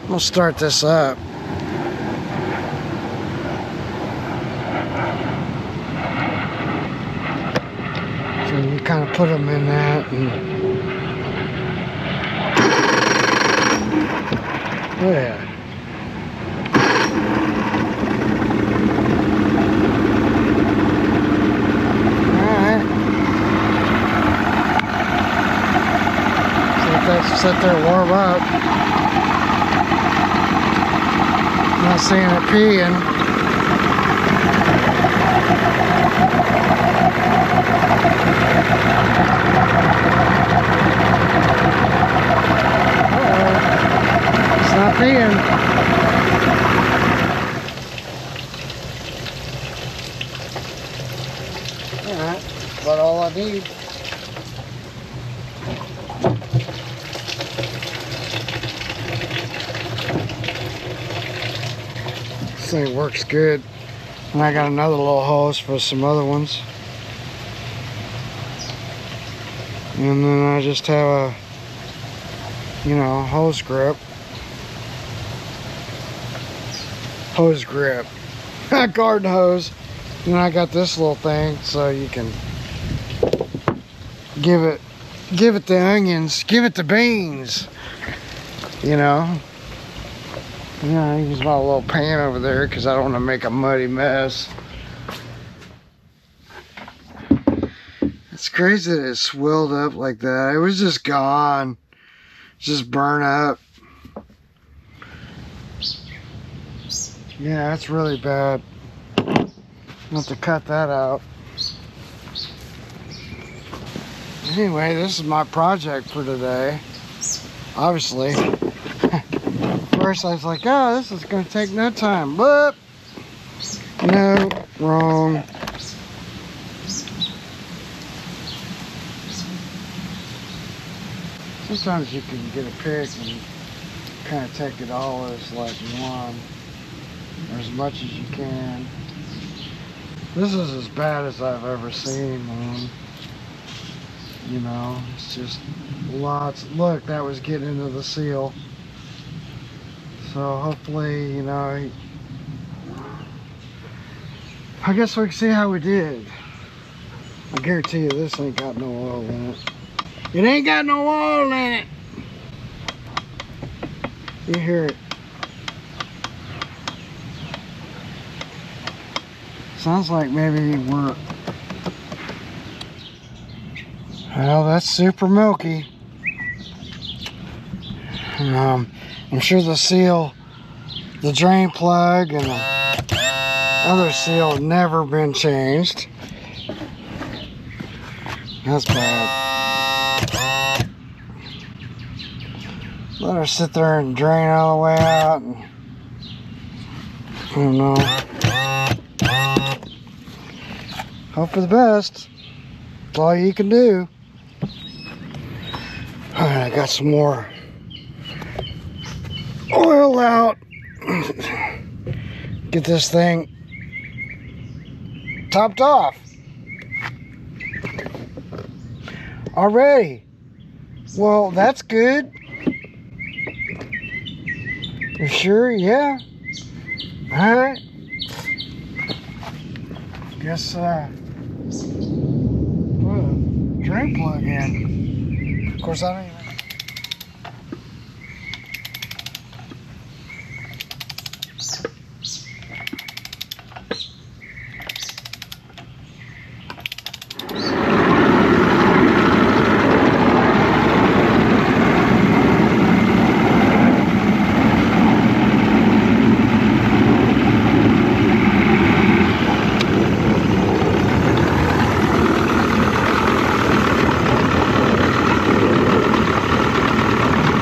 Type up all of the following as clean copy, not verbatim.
We'll start this up. So you kind of put them in that and oh yeah. Alright. So let that sit there and warm up. Not seeing it peeing. It's not peeing. Alright, that's about all I need. This thing works good. And I got another little hose for some other ones. And then I just have a, you know, hose grip. Garden hose. And I got this little thing so you can give it the onions, give it the beans, you know. Yeah, I use my little pan over there because I don't want to make a muddy mess. It's crazy that it swelled up like that. It was just gone. Just burnt up. Yeah, that's really bad. I'll have to cut that out. Anyway, this is my project for today. Obviously. First I was like, oh, this is going to take no time. But, no, wrong. Sometimes you can get a pick and kind of take it all as like one, or as much as you can. This is as bad as I've ever seen, man. You know, it's just lots. Look, that was getting into the seal. So hopefully, you know, I guess we can see how we did. I guarantee you this ain't got no oil in it. It ain't got no oil in it. You hear it. Sounds like maybe we're... Well, that's super milky. I'm sure the seal, the drain plug, and the other seal have never been changed. That's bad. Let her sit there and drain all the way out. And, I don't know. Hope for the best. That's all you can do. Alright, I got some more oil out. Get this thing topped off. Already. Well, that's good. You sure? Yeah. Alright. Guess put a drain plug in. Of course I don't even...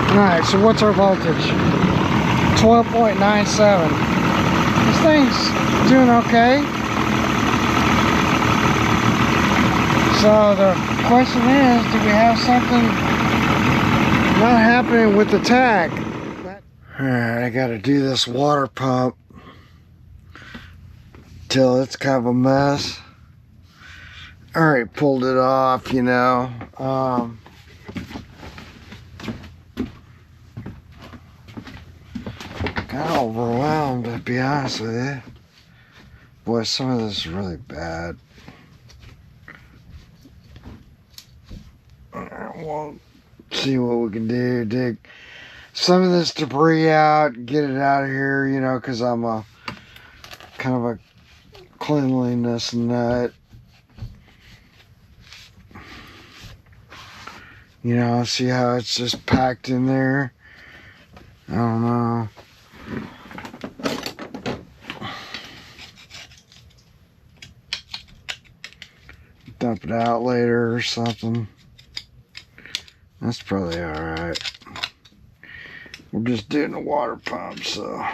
Alright, so what's our voltage? 12.97. This thing's doing okay. So the question is, do we have something not happening with the tag? Alright, I gotta do this water pump till it's kind of a mess. I already pulled it off, you know. kind of overwhelmed, to be honest with you. Boy, some of this is really bad. We'll see what we can do. Dig some of this debris out, get it out of here, you know, because I'm a kind of a cleanliness nut. You know, see how it's just packed in there? I don't know. Dump it out later or something. That's probably alright. We're just doing a water pump, so.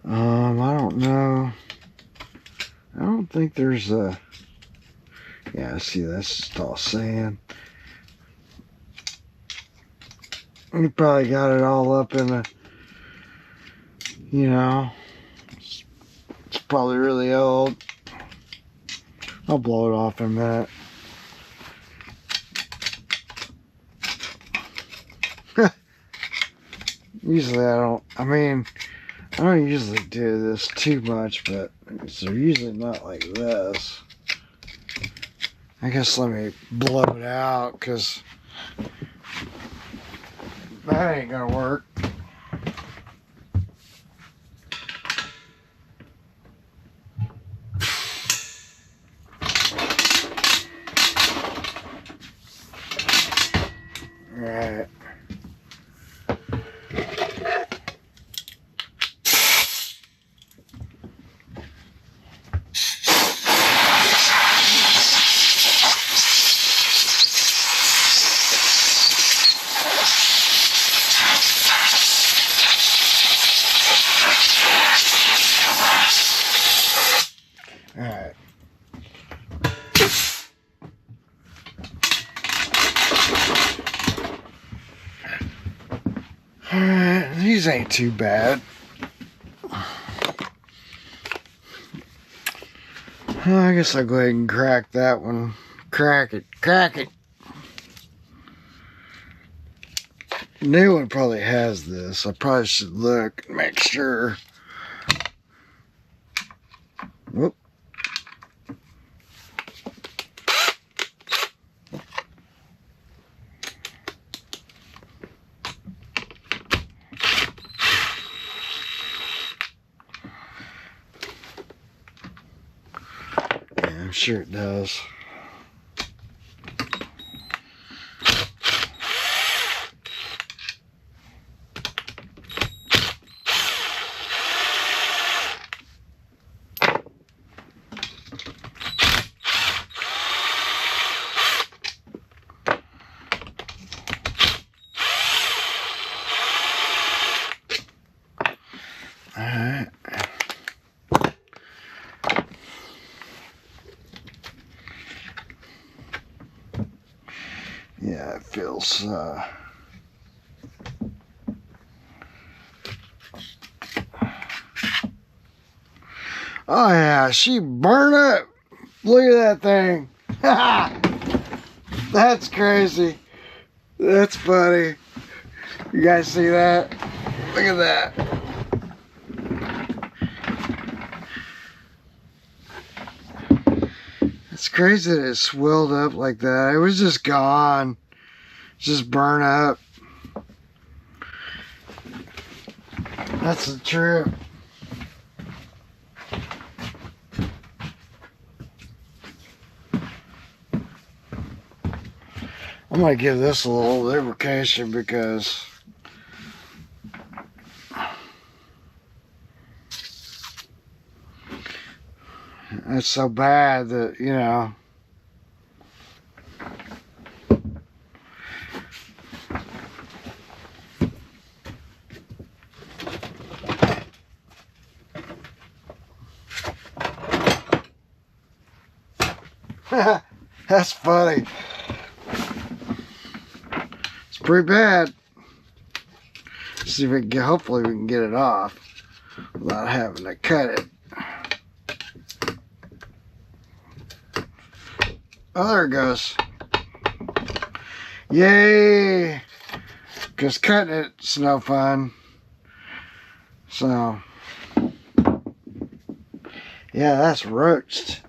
I don't know. I don't think there's a. Yeah, see, that's just all sand. You probably got it all up in a. You know, it's probably really old. I'll blow it off in a minute. Usually I don't usually do this too much, but they're usually not like this. I guess let me blow it out, because that ain't gonna work. Alright. Alright. Alright, these ain't too bad. Well, I guess I'll go ahead and crack that one. Crack it. Crack it. The new one probably has this. I probably should look and make sure. Whoop. I'm sure it does. All right. Yeah, it feels, oh yeah, she burned up. Look at that thing. That's crazy. That's funny. You guys see that? Look at that. It's crazy that it swelled up like that. It was just gone. Just burn up. That's the truth. I'm gonna give this a little lubrication because it's so bad that, you know. That's funny. It's pretty bad. See if we can get, hopefully we can get it off without having to cut it. Oh, there it goes. Yay! Because cutting it's no fun. So, yeah, that's roached.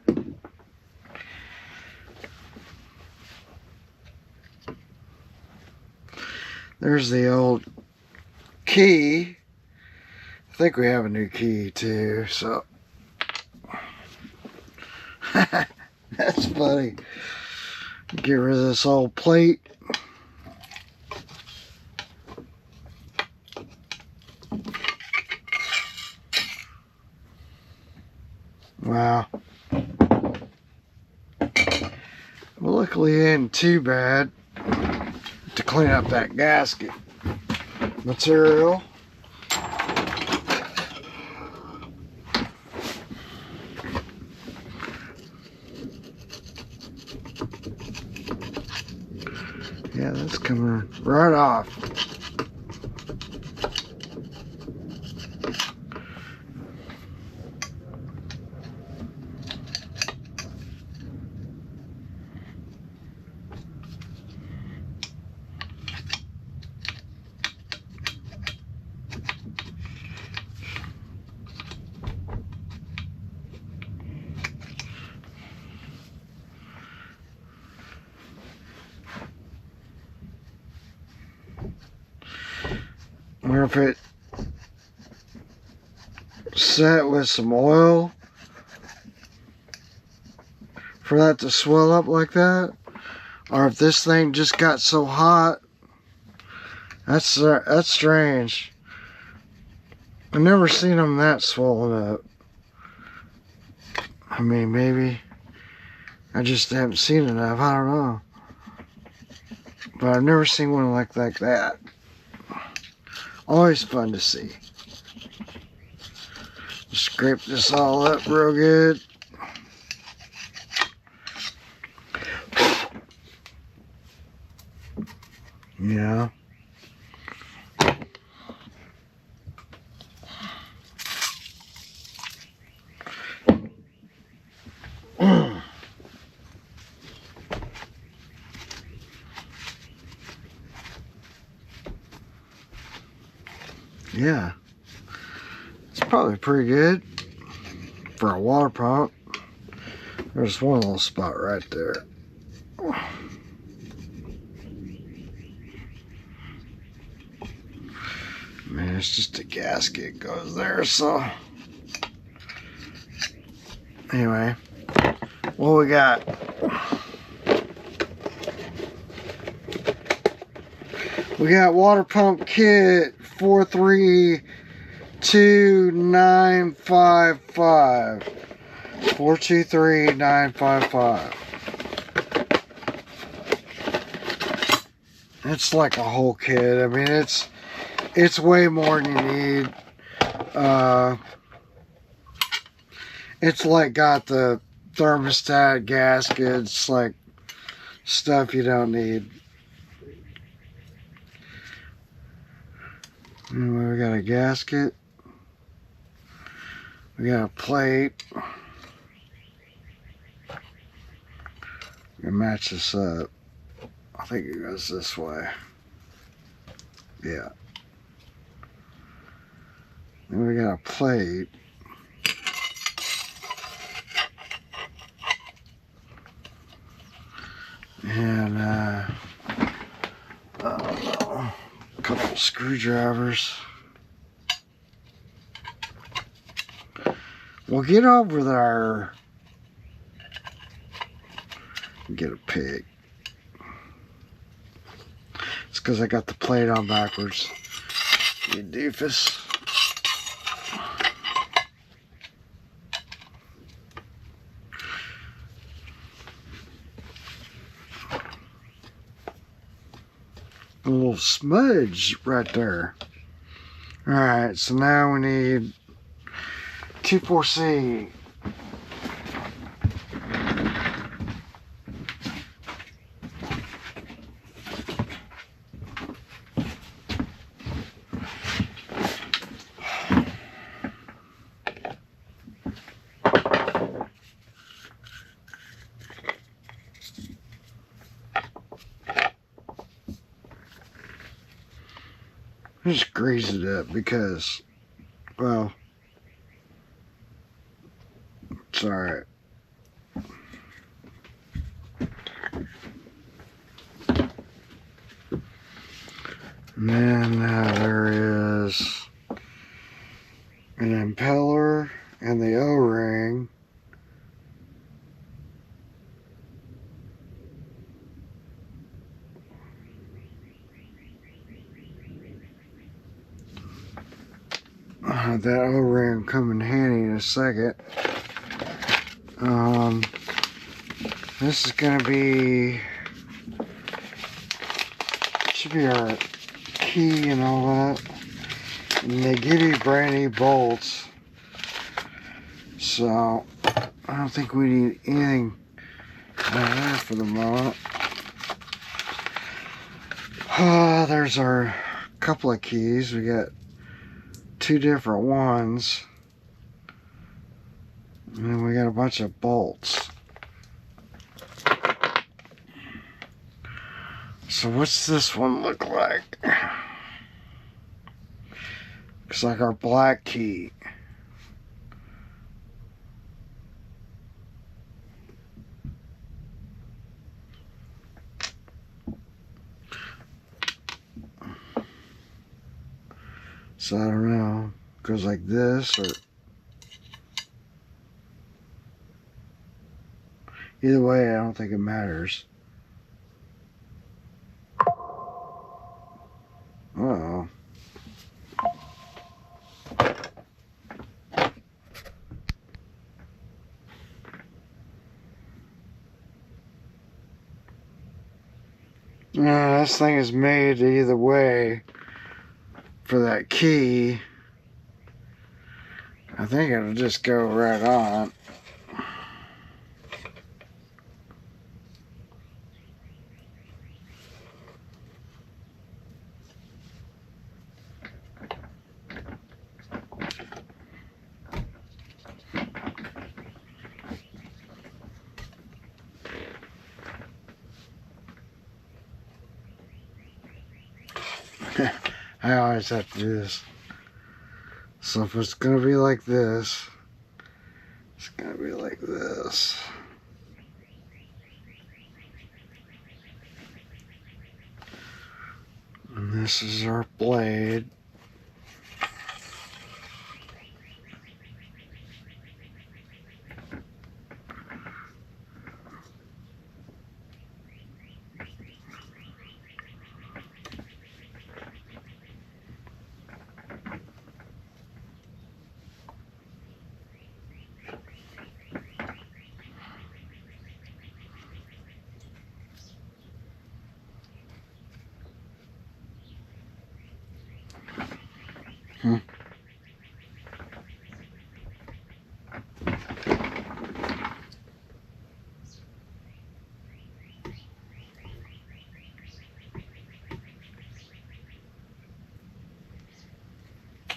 There's the old key. I think we have a new key too, so. That's funny. Get rid of this old plate. Wow. Well, luckily it ain't too bad to clean up that gasket material. Yeah, that's coming right off. Wonder if it set with some oil for that to swell up like that, or if this thing just got so hot. That's strange. I've never seen them that swollen up. I mean, maybe I just haven't seen enough. I don't know, but I've never seen one like that. Always fun to see. Scrape this all up real good. Yeah. Yeah. It's probably pretty good for a water pump. There's one little spot right there. Man, it's just a gasket goes there, so. Anyway, what we got? We got water pump kit 432955. 423955. It's like a whole kit. I mean, it's way more than you need. It's like got the thermostat, gaskets, like stuff you don't need. Anyway, we got a gasket. We got a plate. We can match this up. I think it goes this way. Yeah. Then we got a plate. And I don't know, a couple screwdrivers. We'll get over there. Get a pick. It's because I got the plate on backwards. You doofus. A little smudge right there. Alright, so now we need 2,4-C. just grease it up because, well, it's alright. And then there is an impeller and the O-ring. That O-ring will come in handy in a second. This is going to be, should be our key and all that. And they give you brand new bolts. So, I don't think we need anything there for the moment. There's our couple of keys. We got 2 different ones. And then we got a bunch of bolts. So what's this one look like? Looks like our black key. So I don't know. Goes like this or either way, I don't think it matters. Uh-oh. This thing is made either way for that key. I think it'll just go right on. I always have to do this. So if it's gonna be like this, it's gonna be like this. And this is our blade.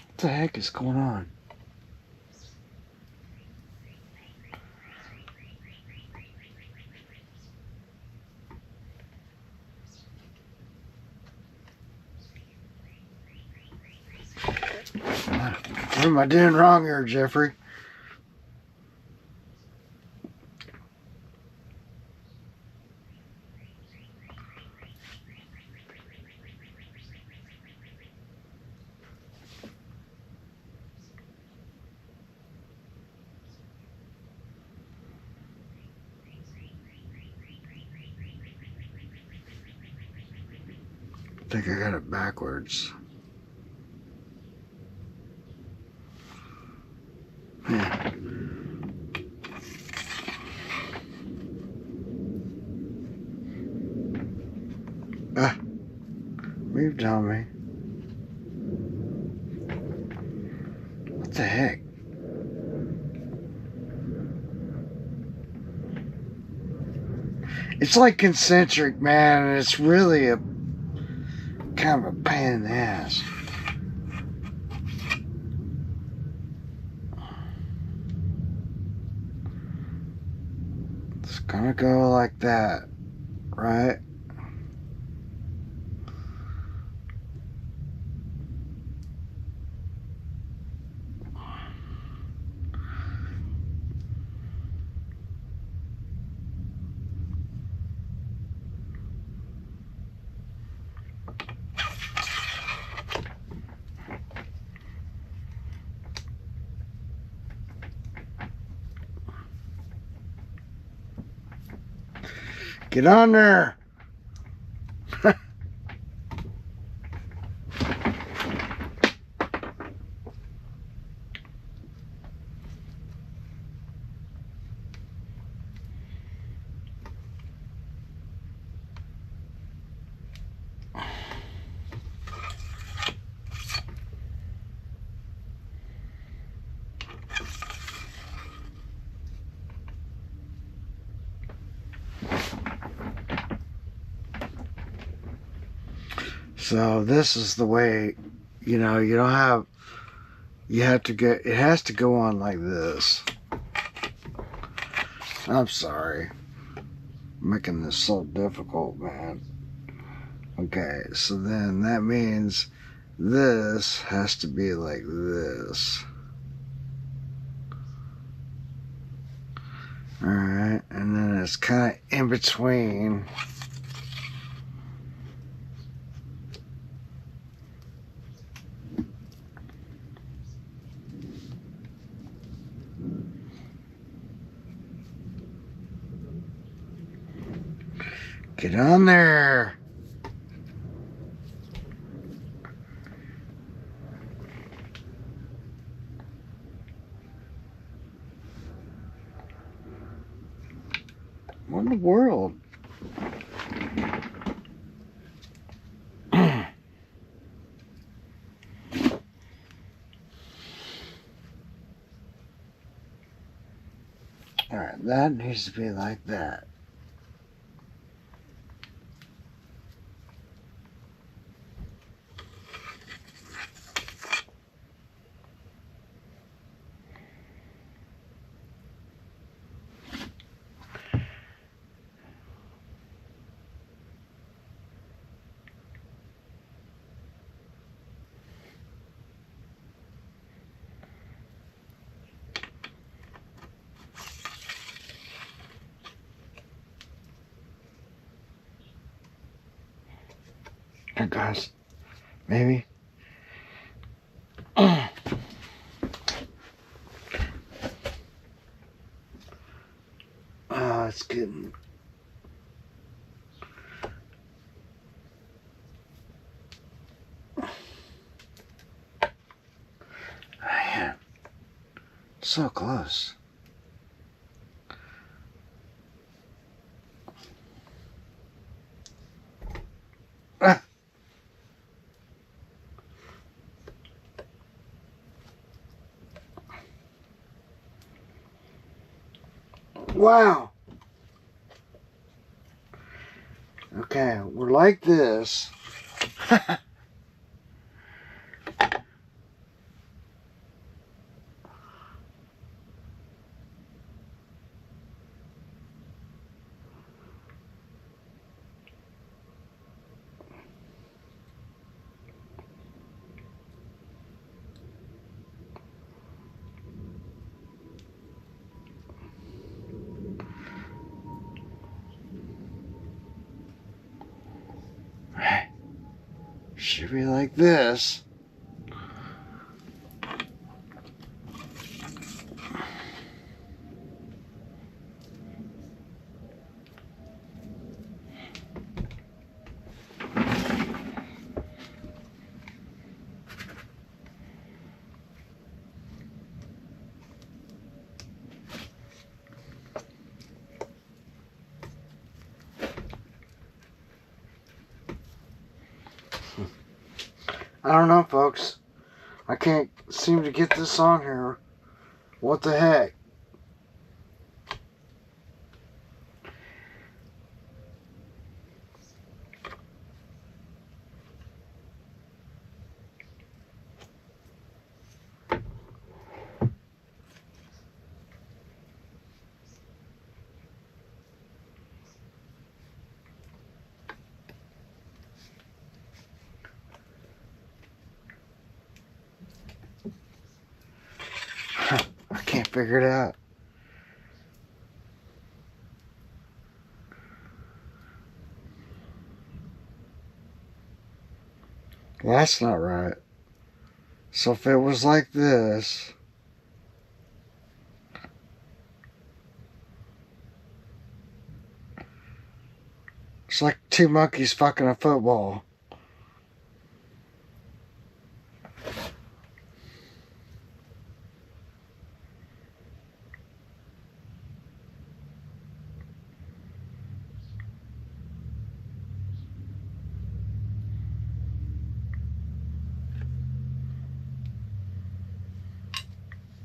What the heck is going on? What am I doing wrong here, Jeffrey? I think I got it backwards. Yeah. Moved on me. What the heck? It's like concentric, man, and it's really a kind of a pain in the ass. It's gonna go like that, right? Get on there. So this is the way, you know, you don't have, you have to get, it has to go on like this. I'm sorry. I'm making this so difficult, man. Okay, so then that means this has to be like this. Alright, and then it's kind of in between. Get on there. What in the world? Alright, that needs to be like that. Here, guys. Maybe. Oh, it's getting... Man. So close. Ah. Wow. Okay, we're like this. Should be like this. I don't know, folks. I can't seem to get this on here. What the heck? I can't figure it out. Well, that's not right. So if it was like this, It's like two monkeys fucking a football.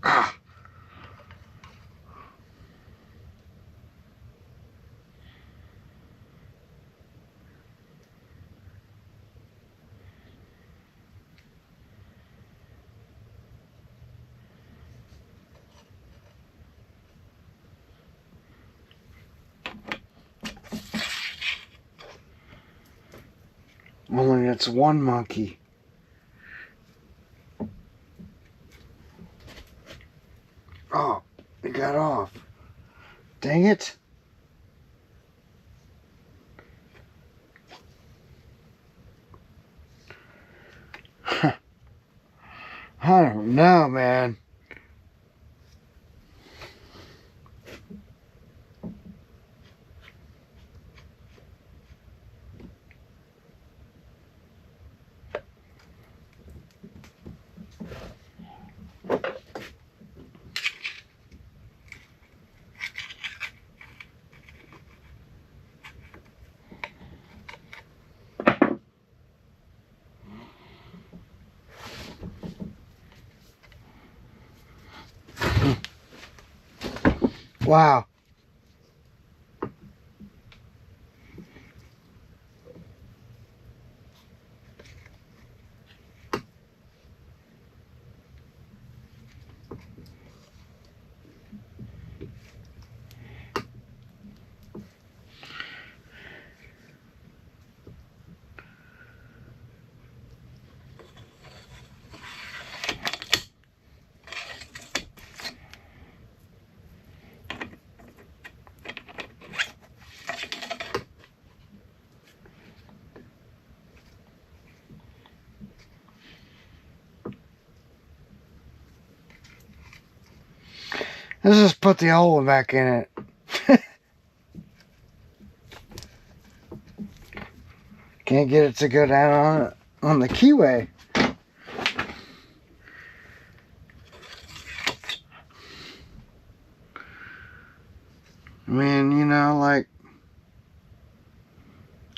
Ah. Only it's one monkey. Oh, it got off. Dang it. I don't know, man. Wow. Let's just put the hole back in it. Can't get it to go down on the keyway. I mean, you know, like,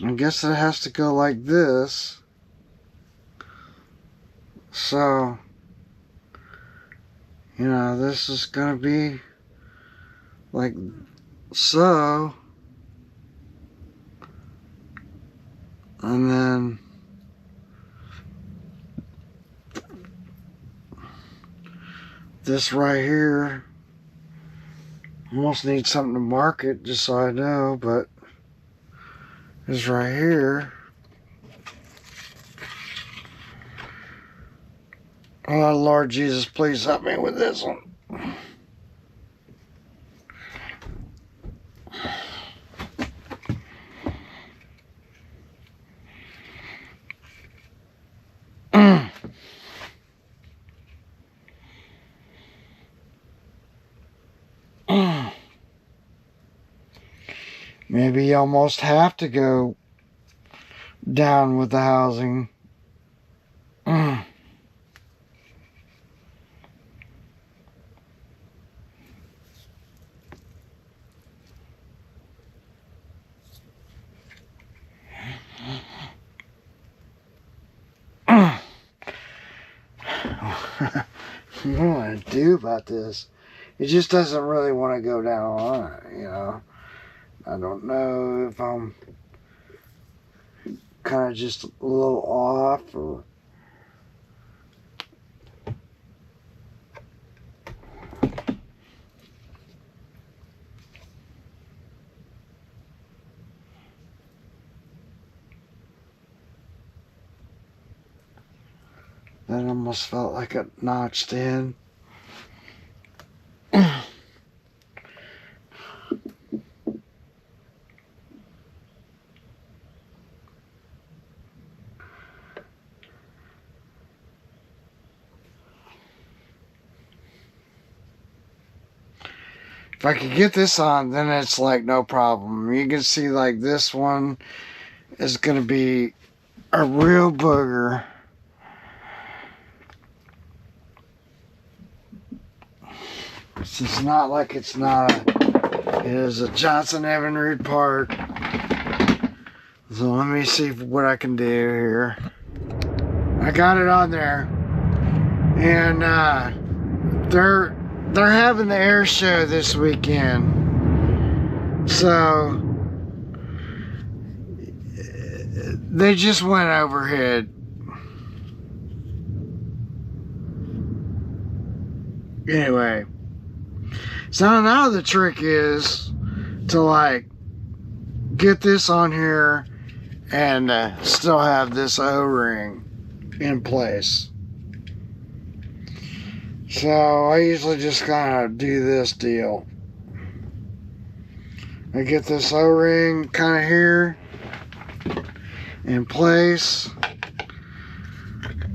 I guess it has to go like this. So, you know, this is gonna be like so. And then this right here, almost need something to mark it just so I know, but this right here. Oh Lord Jesus, please help me with this one. Maybe you almost have to go down with the housing. What do I want to do about this? It just doesn't really want to go down on it, you know. I don't know if I'm kind of just a little off or... That almost felt like it notched in. if I could get this on, then it's like no problem. You can see like this one is going to be a real booger. It's not like it's not it is a Johnson Evinrude part. So let me see what I can do here. I got it on there, and they're having the air show this weekend, so they just went overhead. Anyway, so now the trick is to like get this on here and still have this O-ring in place. So I usually just kind of do this deal. I get this O-ring kind of here in place,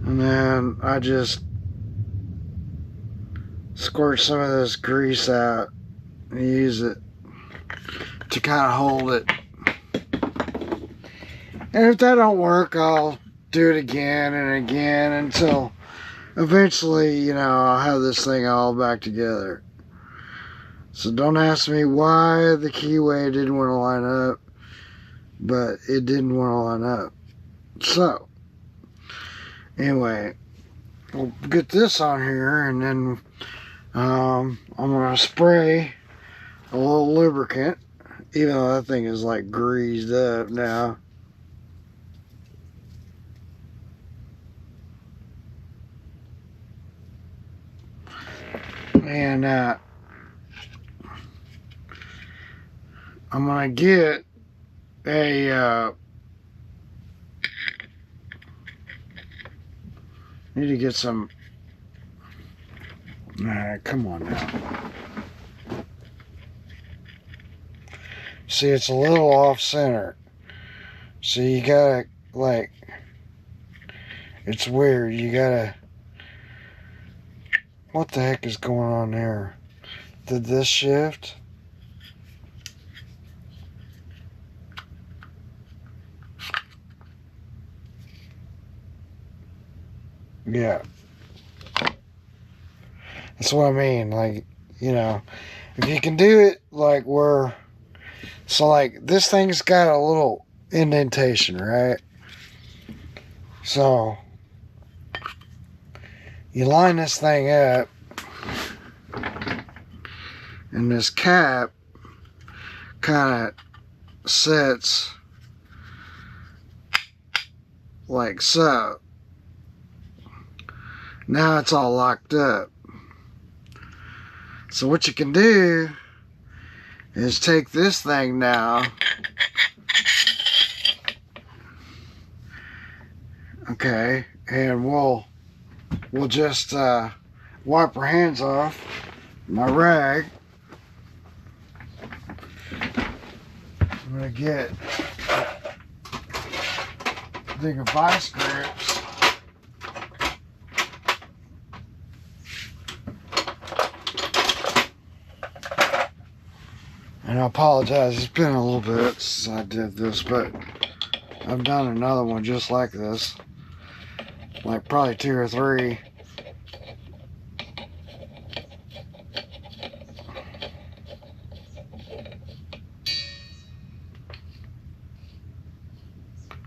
and then I just squirt some of this grease out and use it to kind of hold it. And if that don't work, I'll do it again and again until eventually, you know, I'll have this thing all back together. So don't ask me why the keyway didn't want to line up, but it didn't want to line up. So anyway, we'll get this on here, and then I'm going to spray a little lubricant, even though that thing is like greased up now. And I'm going to get a need to get some. Come on now. See, it's a little off center. So you gotta, like, it's weird. You gotta, what the heck is going on there? Did this shift? Yeah. That's what I mean. Like, you know, if you can do it like where, so like this thing's got a little indentation, right? So you line this thing up, and this cap kind of sits like so. Now it's all locked up. So what you can do is take this thing now, okay, and we'll just wipe our hands off my rag. I'm gonna get a thing of vice grips. And I apologize, it's been a little bit since I did this, but I've done another one just like this. Like probably 2 or 3.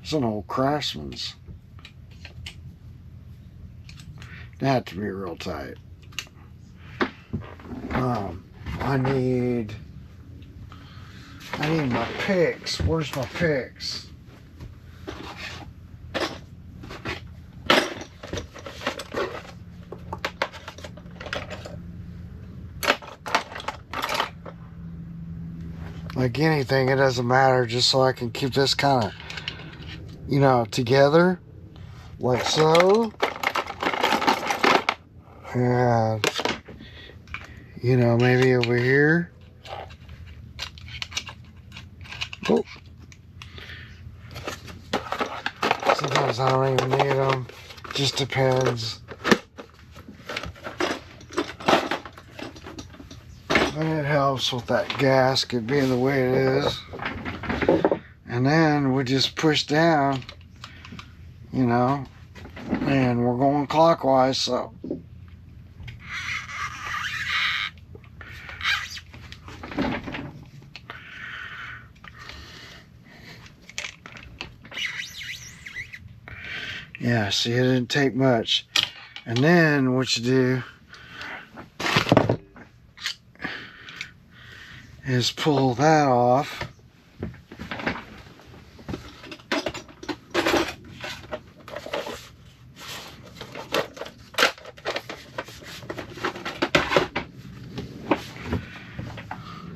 It's an old Craftsman's. They have to be real tight. I need my picks. Where's my picks? Like anything, it doesn't matter, just so I can keep this kind of, you know, together. Like so. And, you know, maybe over here. Oh. Sometimes I don't even need them. Just depends. But it helps with that gasket being the way it is. And then we just push down, you know, and we're going clockwise, so. Yeah, see, it didn't take much. And then what you do is pull that off.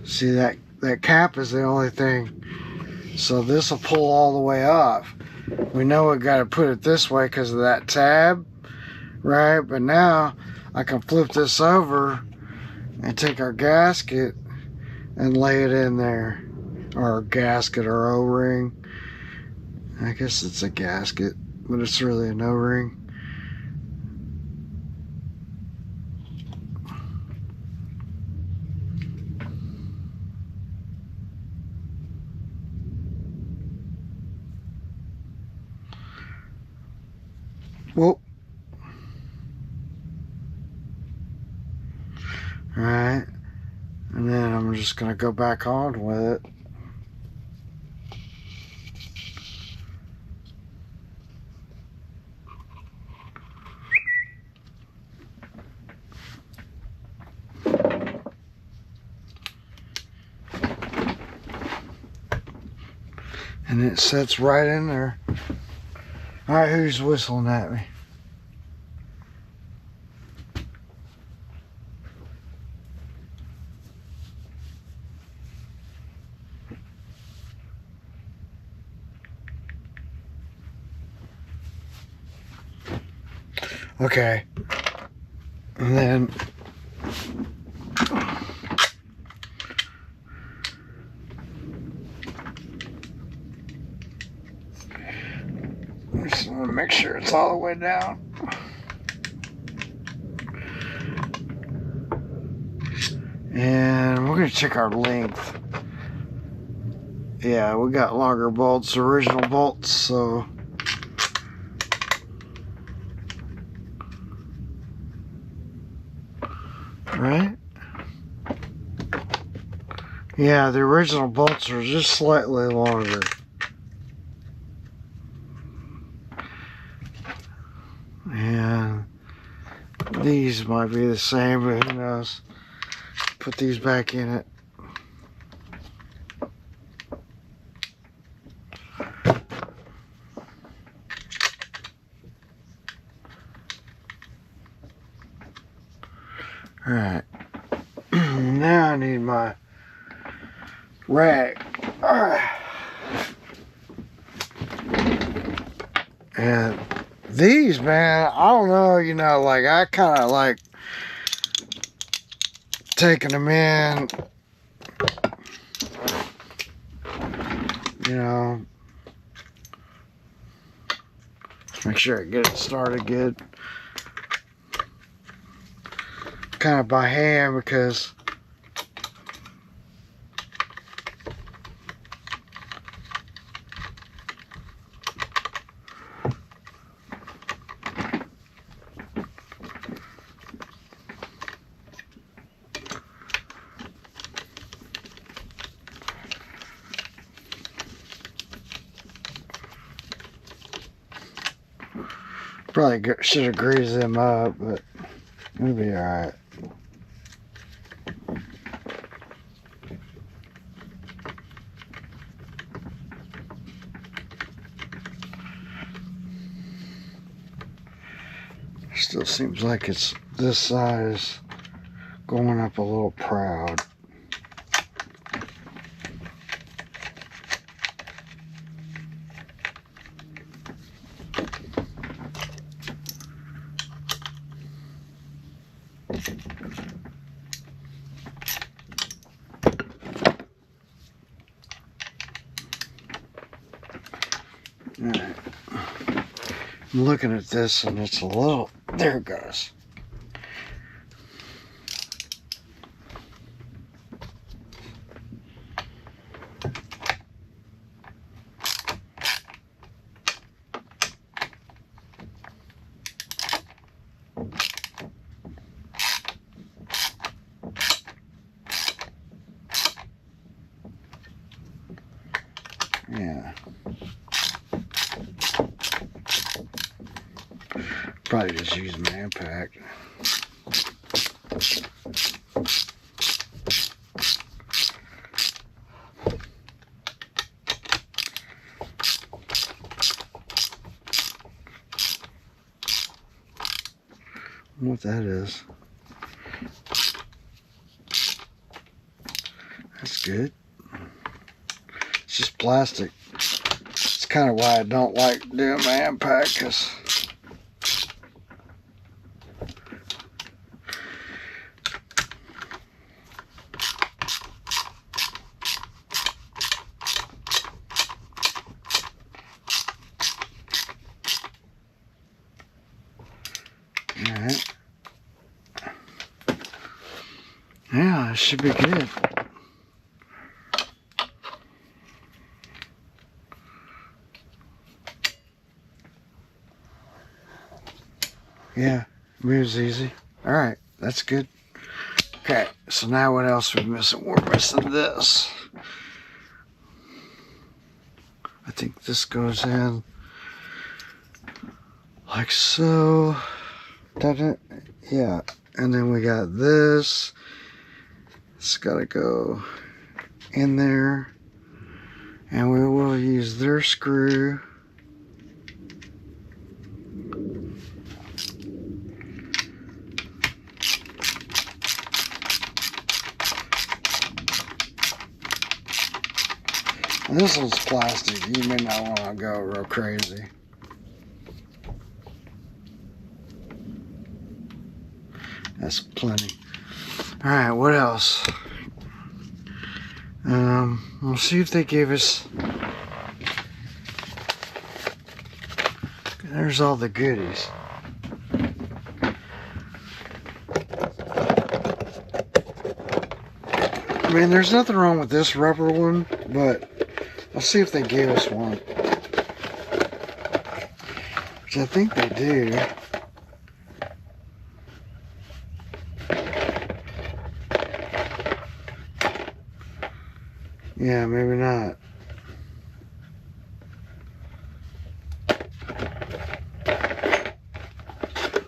See, that cap is the only thing. So this will pull all the way off. We know we got to put it this way because of that tab, right? But now I can flip this over and take our gasket and lay it in there. Or gasket or O-ring. I guess it's a gasket, but it's really an O-ring. Whoa. Alright. And then I'm just going to go back on with it. And it sits right in there. Alright, who's whistling at me? Okay. And then just want to make sure it's all the way down. And we're going to check our length. Yeah, we got longer bolts, original bolts, so right? Yeah, the original bolts are just slightly longer. And these might be the same, but who knows? Put these back in it. Alright. Now I need my rag. Alright. And these, man, I don't know, you know, like I kind of like taking them in, you know, make sure I get it started good. Kind of by hand because probably should have greased them up, but it'll be alright. Still seems like it's this size going up a little proud. Alright. I'm looking at this and it's a little, there it goes. Probably just use man pack. I don't know what that is. That's good. It's just plastic. It's kind of why I don't like doing man pack, because alright. Yeah, it should be good. Yeah, moves easy. Alright, that's good. Okay, so now what else are we missing? We're missing this. I think this goes in like so. Yeah, and then we got this. It's got to go in there, and we will use their screw. And this one's plastic. You may not want to go real crazy. That's plenty. Alright, what else? We'll see if they gave us... There's all the goodies. I mean, there's nothing wrong with this rubber one, but I'll see if they gave us one. Which I think they do. Yeah, maybe not.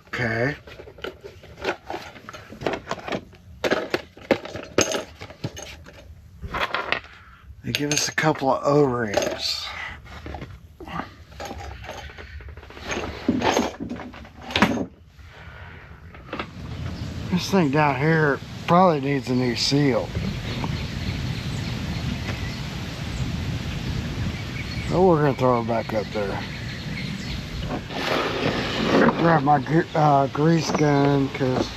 Okay. They give us a couple of O-rings. This thing down here probably needs a new seal. Oh, we're gonna throw it back up there. Grab my grease gun, because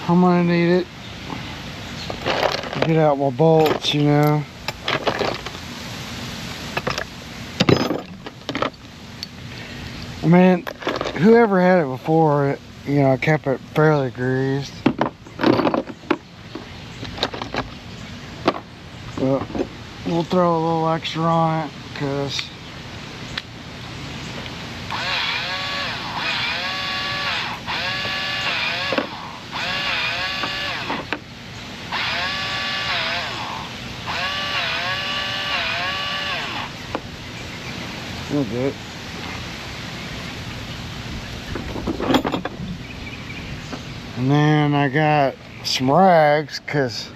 I'm gonna need it. Get out my bolts, you know. I mean, whoever had it before, you know, kept it fairly greased. But we'll throw a little extra on it, because we'll do it. And then I got some rags, because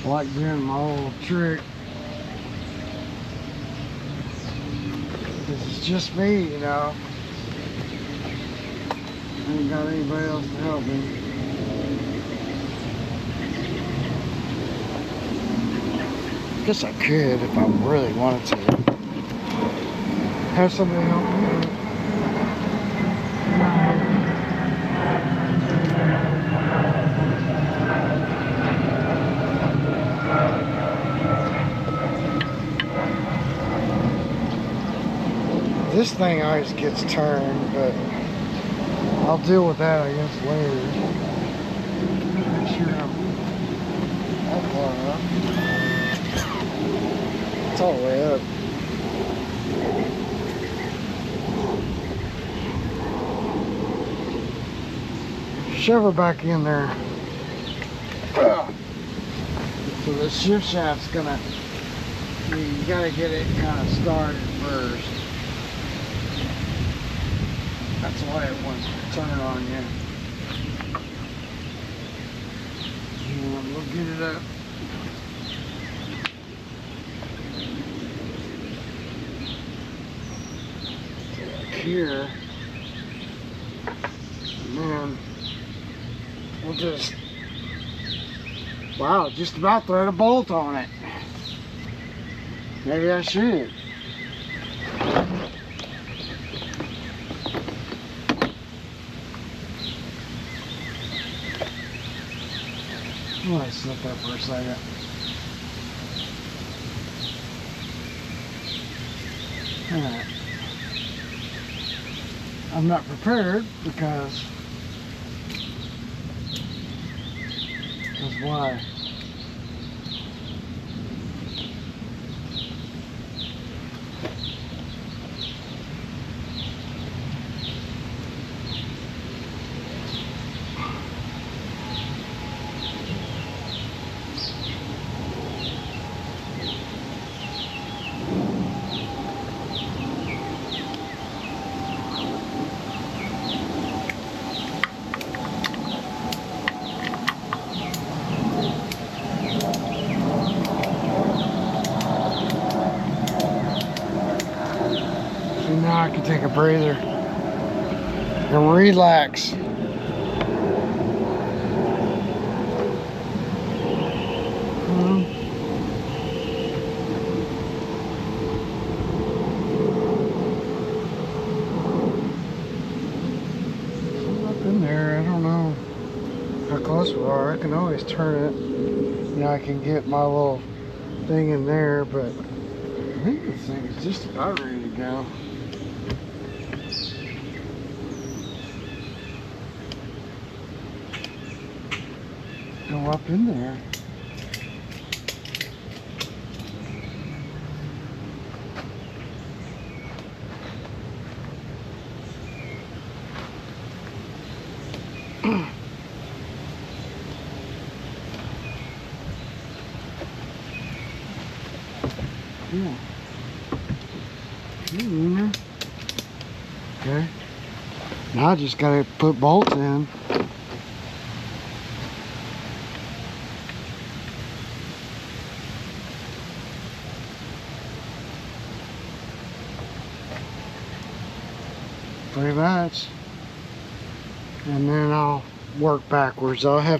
I like doing my old trick. This is just me, you know. I ain't got anybody else to help me. Guess I could if I really wanted to. Have somebody help me. This thing always gets turned, but I'll deal with that, I guess, later. Make sure I'm that far up. It's all the way up. Shove her back in there. So the shift shaft's gonna You gotta get it kind of started first. That's why it won't turn on you. And we'll get it up. Here. And then we'll just, wow, just about thread a bolt on it. Maybe I should. Let's sit there for a second. Alright. I'm not prepared because why? Now I can take a breather and relax. Up in there, I don't know how close we are. I can always turn it. You know, I can get my little thing in there, but I think this thing is just about ready to go. Go up in there. Yeah. Okay. Now I just gotta put bolts in. Pretty much. And then I'll work backwards. I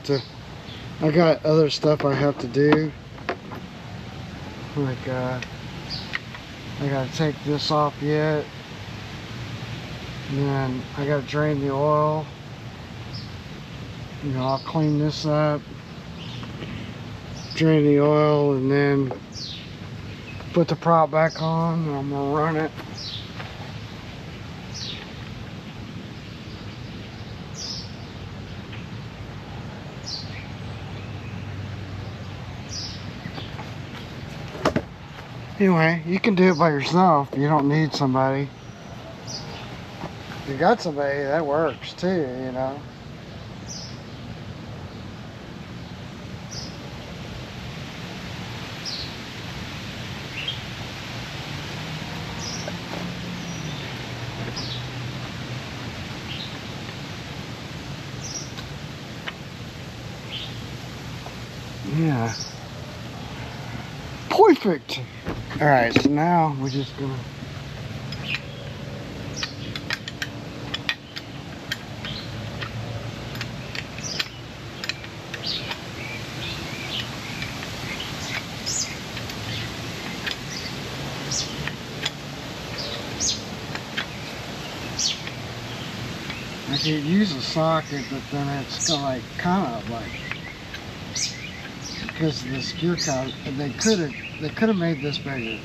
got other stuff I have to do. Like, I gotta take this off yet. And then I gotta drain the oil. You know, I'll clean this up, drain the oil, and then put the prop back on, and I'm gonna run it. Anyway, you can do it by yourself. You don't need somebody. If you got somebody, that works too, you know. Yeah. Perfect. All right, so now we're just gonna I could use a socket, but then it's like kind of like, because of this gear count, they could have made this bigger.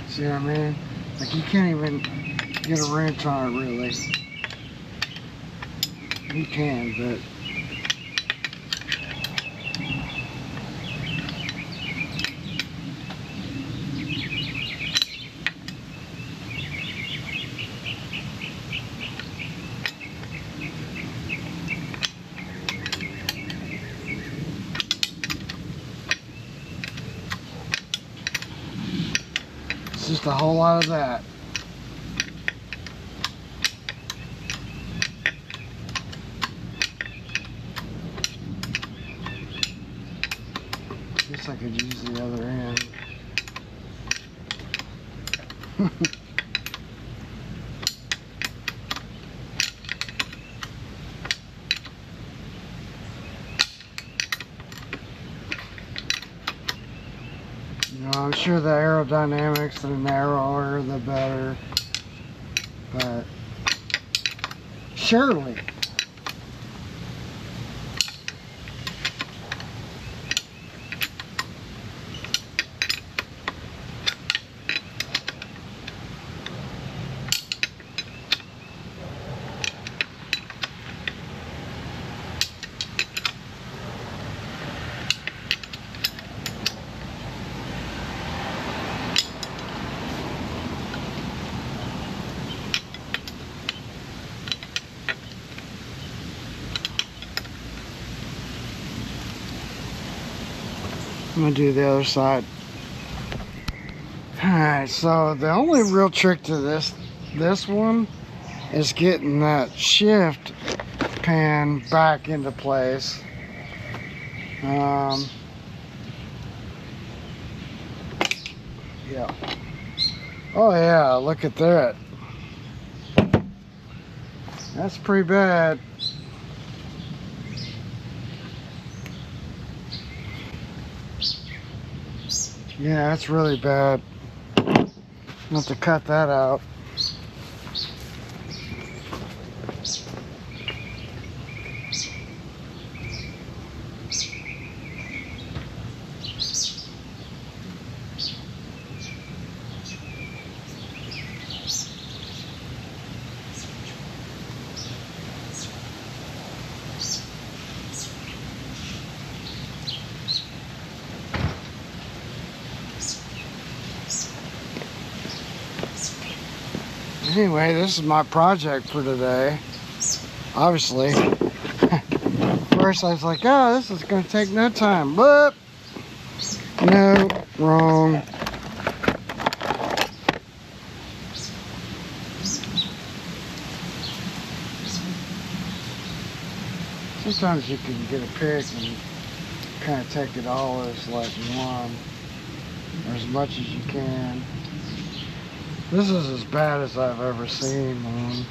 See what I mean? Like, you can't even get a wrench on it really. You can, but just a whole lot of that. Guess I could use the other end. You know, I'm sure the aerodynamics, the narrower the better, but surely I'm gonna do the other side. Alright, so the only real trick to this one is getting that shift pan back into place. Yeah. Oh yeah, look at that. That's pretty bad. Yeah, that's really bad. I'll have to cut that out. Anyway, this is my project for today. Obviously, first I was like, oh, this is going to take no time, but no, wrong. Sometimes you can get a pick and kind of take it all as like one, or as much as you can. This is as bad as I've ever seen one.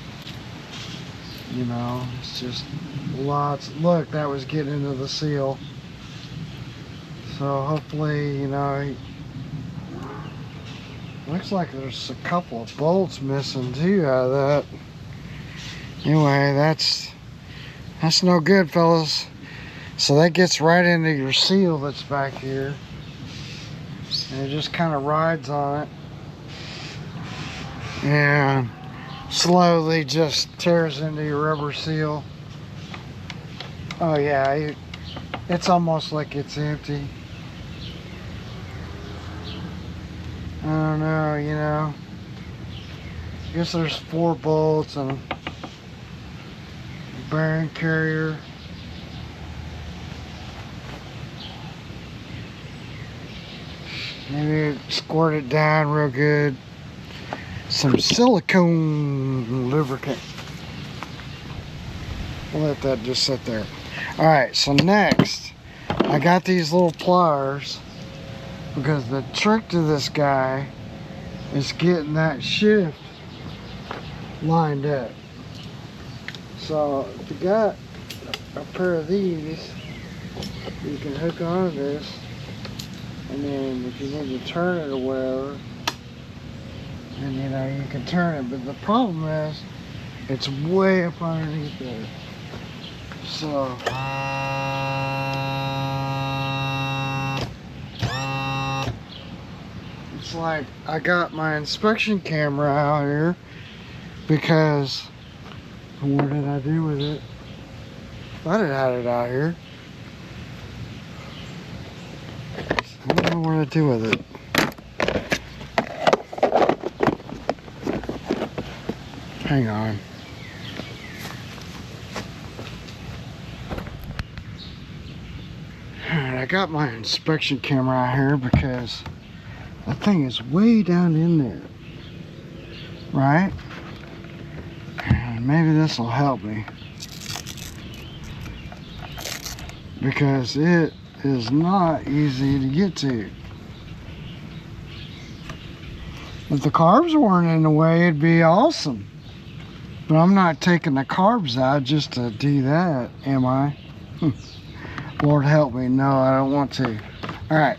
You know, it's just lots. Look, that was getting into the seal. So hopefully, you know, looks like there's a couple of bolts missing too out of that. Anyway, that's no good, fellas. So that gets right into your seal that's back here. And it just kind of rides on it. And slowly just tears into your rubber seal. Oh yeah, it's almost like it's empty. I don't know, you know. I guess there's 4 bolts and a bearing carrier. Maybe squirt it down real good. Some silicone lubricant. We'll let that just sit there. Alright, so next I got these little pliers, because the trick to this guy is getting that shift lined up. So if you got a pair of these, you can hook onto this, and then if you need to turn it or whatever, and you know, you can turn it, but the problem is it's way up underneath there. So it's like I got my inspection camera out here, because what did I do with it? I didn't have it out here. I don't know what to do with it. Hang on. Alright, I got my inspection camera out here because That thing is way down in there, right? And maybe this will help me, because it is not easy to get to. If the carbs weren't in the way, it'd be awesome. But I'm not taking the carbs out just to do that, am I? Lord help me, no, I don't want to. All right,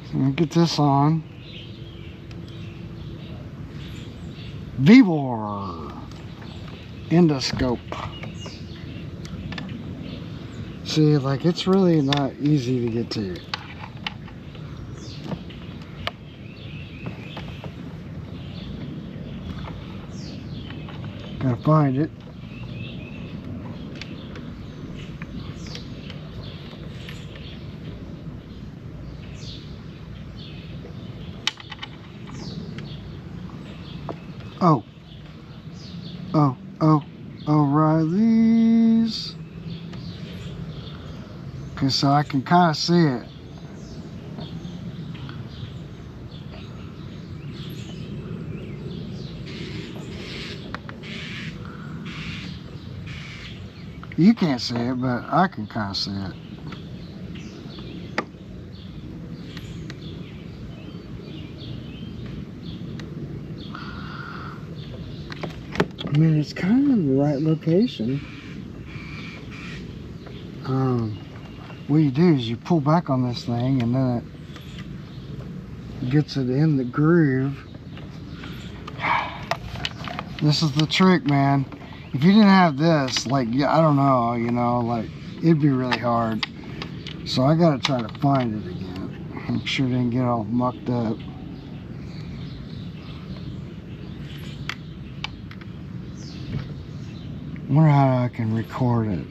so let me get this on. Vibor endoscope. See, like, it's really not easy to get to. Gotta find it. O'Reilly's. Okay, so I can kind of see it. You can't see it, but I can kind of see it. I mean, it's kind of the right location. What you do is you pull back on this thing, and then it gets it in the groove. This is the trick, man. If you didn't have this, like, I don't know, you know, like, it'd be really hard. So I gotta try to find it again. Make sure it didn't get all mucked up. I wonder how I can record it.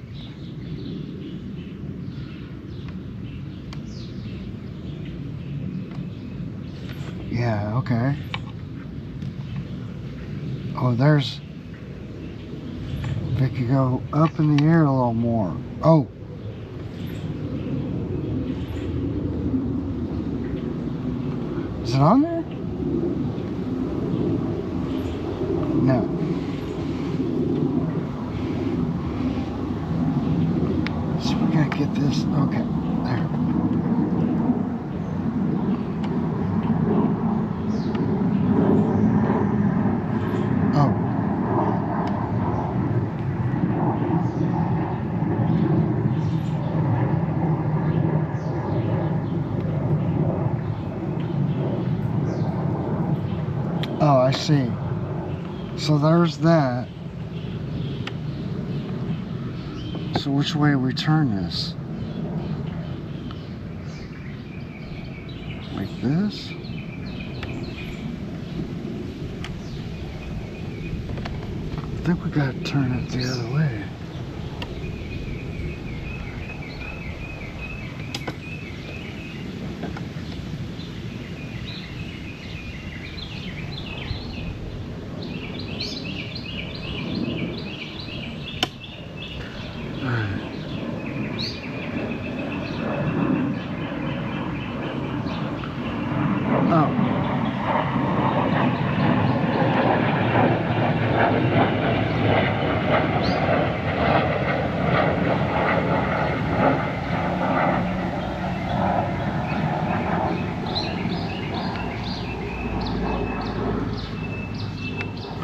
Yeah, okay. Oh, there's... If it could go up in the air a little more. Oh! Is it on there? No. So we gotta get this. Okay, there. Oh, I see. So there's that. So which way do we turn this? Like this? I think we gotta turn it the other way.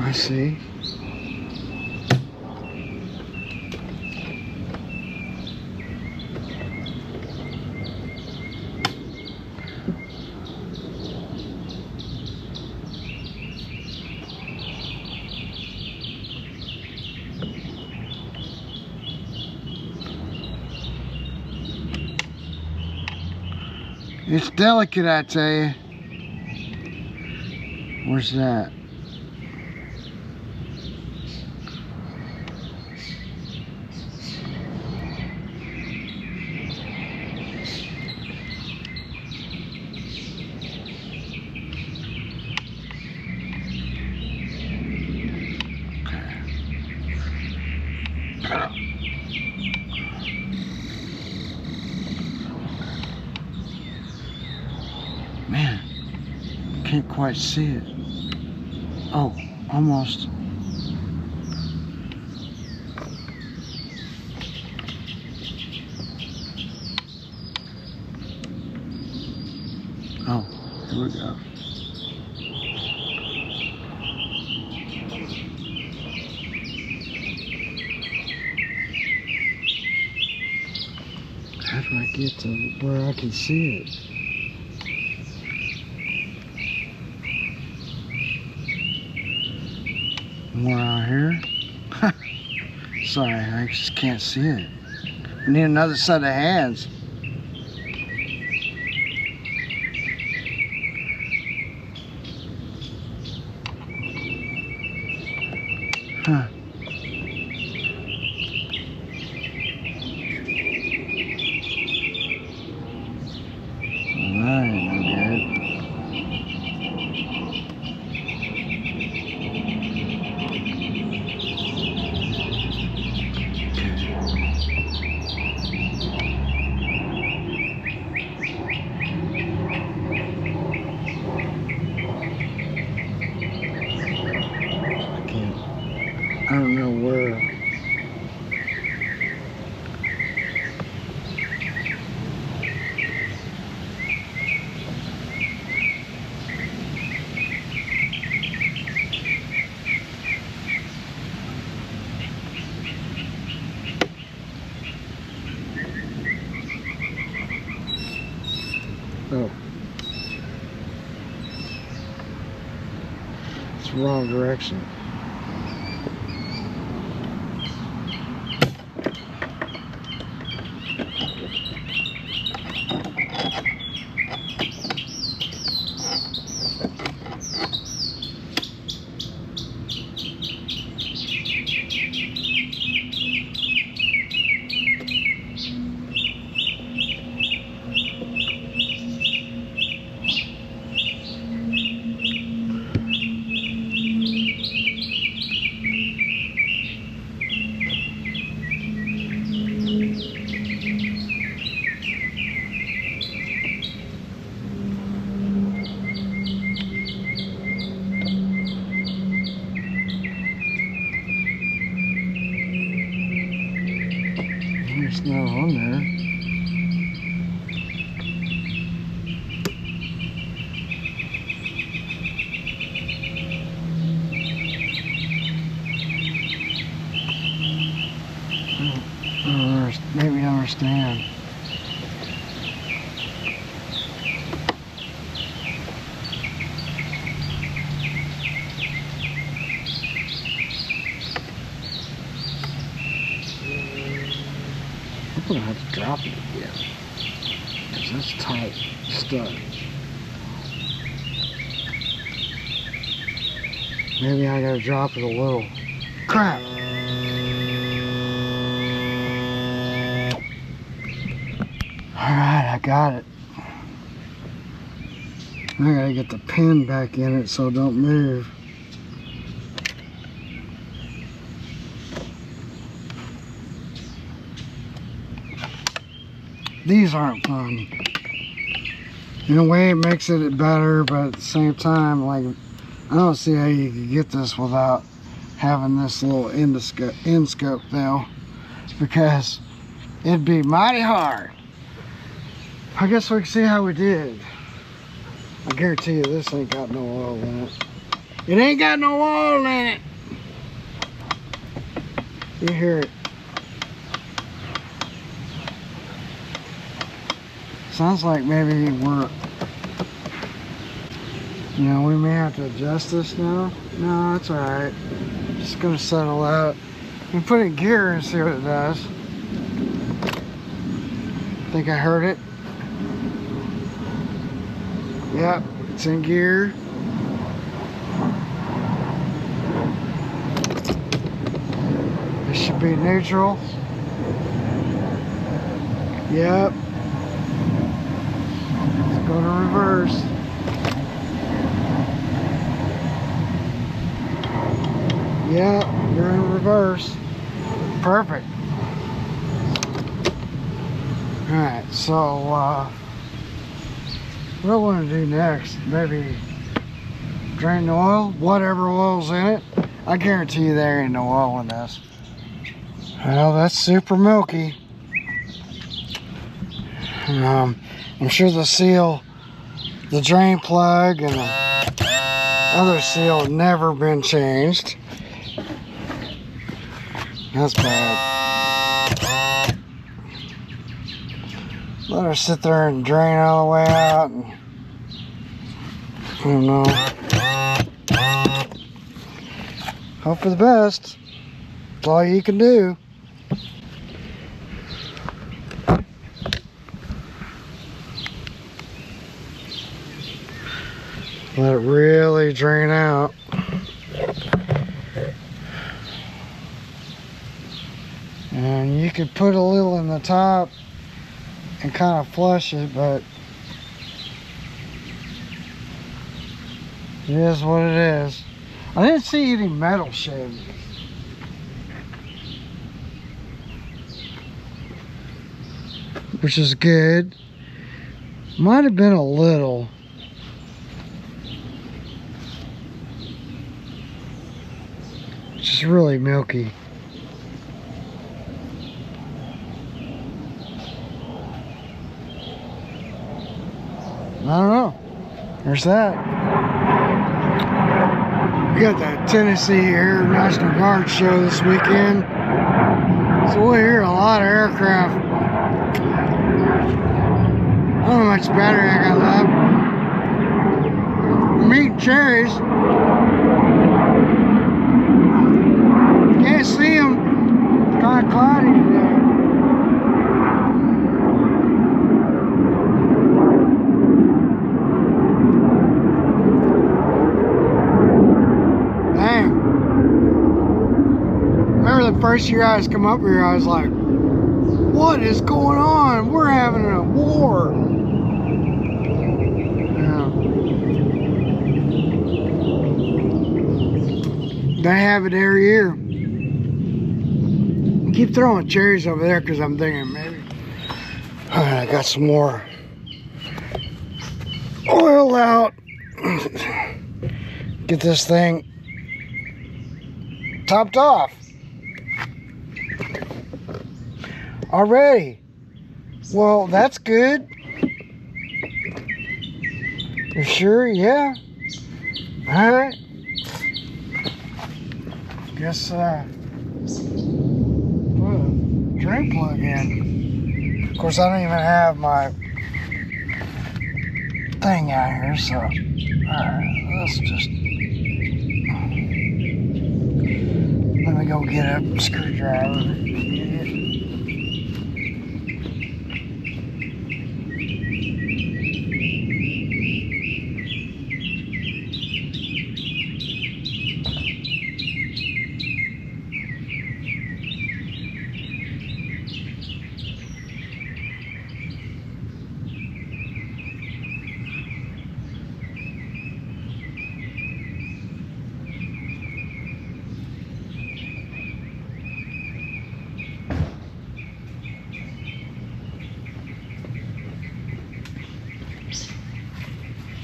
I see. It's delicate, I tell you. Where's that? Man, Can't quite see it. Oh, almost. Oh, here we go. How do I get to where I can see it? More out here? Sorry, I just can't see it. I need another set of hands. Huh. Alright, no good. I don't know where. Oh. It's the wrong direction. It's not on there. Maybe I understand. I'm gonna have to drop it again, because that's tight stuck. Maybe I gotta drop it a little. Crap! Alright, I got it. I gotta get the pin back in it so it don't move. These aren't fun. In a way it makes it better, but at the same time, like, I don't see how you could get this without having this little end scope though, because it'd be mighty hard. I guess we can see how we did. I guarantee you this ain't got no oil in it. It ain't got no oil in it. You hear it. Sounds like maybe we're, you know, we may have to adjust this now. No, that's alright. Just gonna settle out. We put it in gear and see what it does. Think I heard it. Yep, it's in gear. This should be neutral. Yep. Let's go to reverse. Yep, you're in reverse. Perfect. Alright, so what I want to do next, maybe Drain the oil, whatever oil's in it. I guarantee you there ain't no oil in this. Well, that's super milky. I'm sure the seal, the drain plug, and the other seal have never been changed. That's bad. Let her sit there and drain all the way out. And, I don't know. Hope for the best. That's all you can do. Let it really drain out. And you could put a little in the top and kind of flush it, but it is what it is. I didn't see any metal shavings. Which is good. Might have been a little. It's just really milky. I don't know. There's that. We got the Tennessee Air National Guard show this weekend. So we'll hear a lot of aircraft. I don't know how much battery I got left. I'm eating cherries. Can't see them. It's kind of cloudy today. The first year I was come up here, I was like, what is going on? We're having a war. Yeah. They have it every year. I keep throwing cherries over there because I'm thinking maybe. Alright, I got some more oil out. Get this thing topped off. Already. Well, that's good. You sure? Yeah. Alright. Guess, drain plug in. Of course, I don't even have my thing out here, so. Alright, let's just. Let me go get a screwdriver.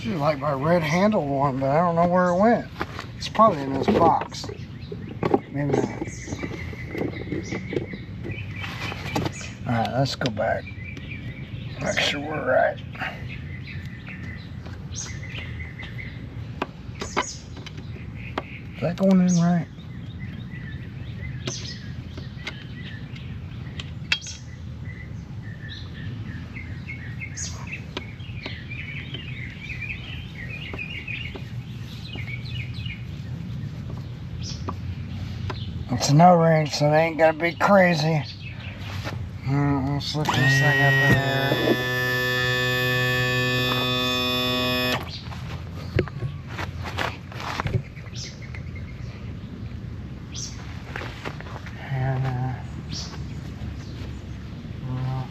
Like my red handle one, but I don't know where it went. It's probably in this box. Maybe not. Alright, let's go back. Make sure we're right. Is that going in right? It's a no range, so they ain't gotta be crazy. I'll slip this thing up in there. And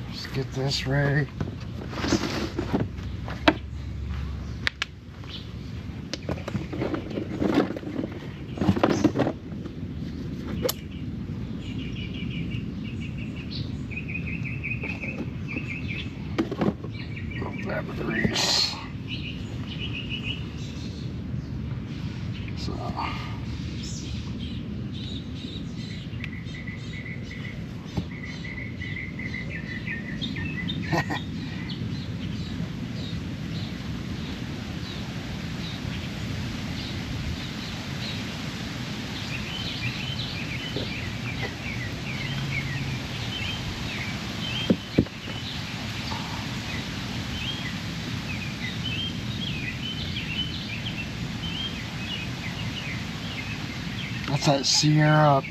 let's get this ready. So. That's that Sierra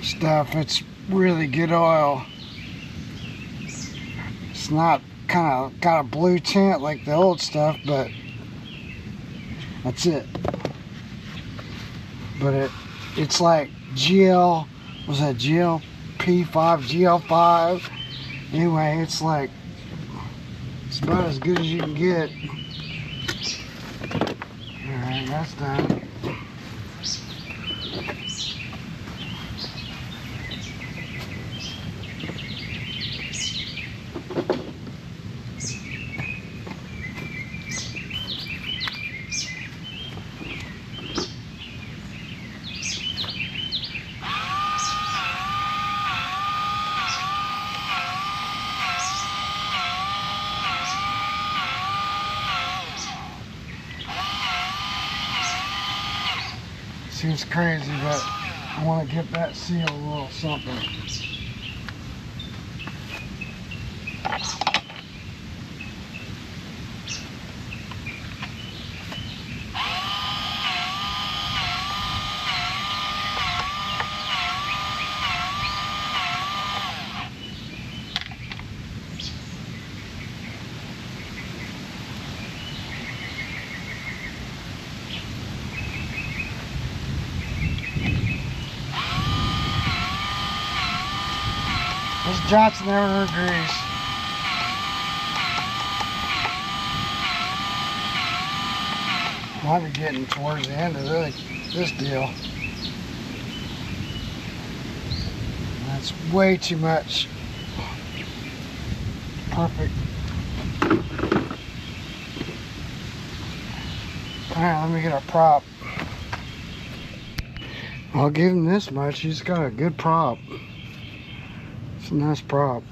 stuff. It's really good oil. It's not kind of got a blue tint like the old stuff, but that's it. But it's like GL, was that GLP5, GL5? Anyway, it's like, it's about as good as you can get. Alright, that's done. Seems crazy, but I want to give that seal a little something. This Johnson Evinrude grease. Might be getting towards the end of this deal. That's way too much. Perfect. Alright, let me get a prop. I'll give him this much. He's got a good prop. It's a nice prop.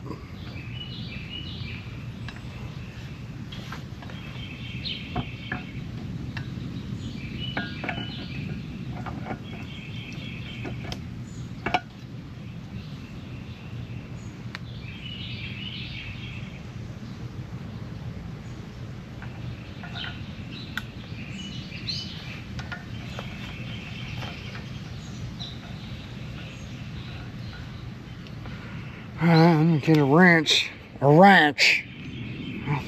I'm gonna get a wrench. I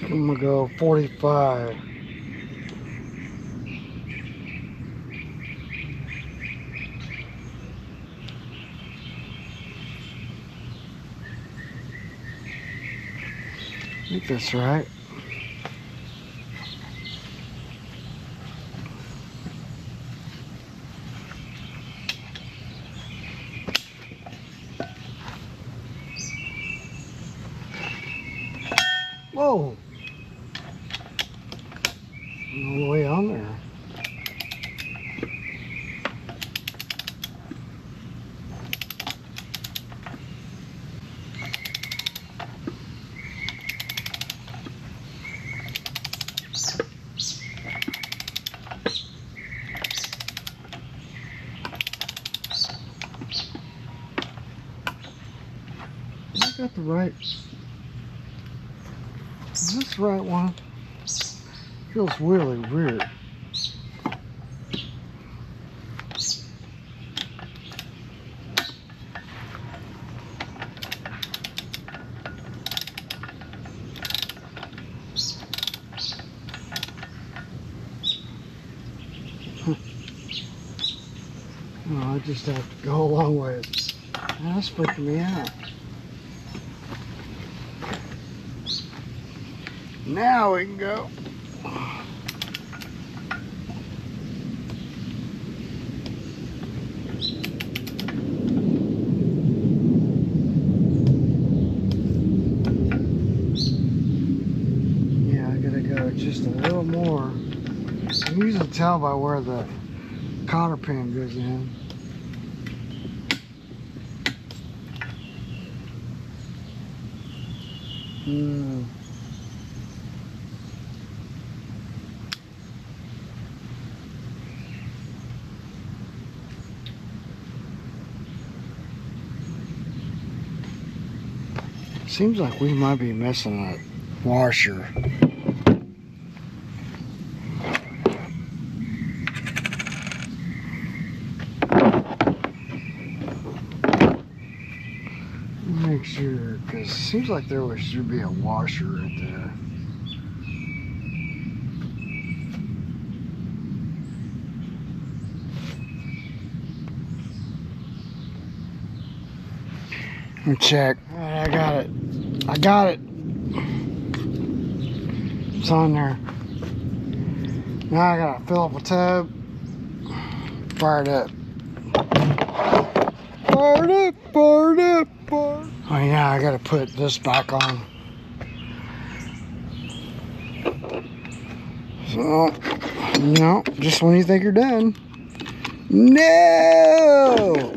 think I'm gonna go 45. I think that's right. Whoa! All the way on there. I got the right. Is this the right one? Feels really weird. Oh, I just have to go a long ways. That's freaking me out. Now we can go. Yeah, I gotta go just a little more. You can usually tell by where the cotter pin goes in. Seems like we might be missing a washer. Make sure, because it seems like there should be a washer right there. Let me check. Alright, I got it. I got it. It's on there. Now I gotta fill up a tub. Fire it up. Fire it up, fire it up, fire. Oh yeah, I gotta put this back on. So, no, just when you think you're done. No!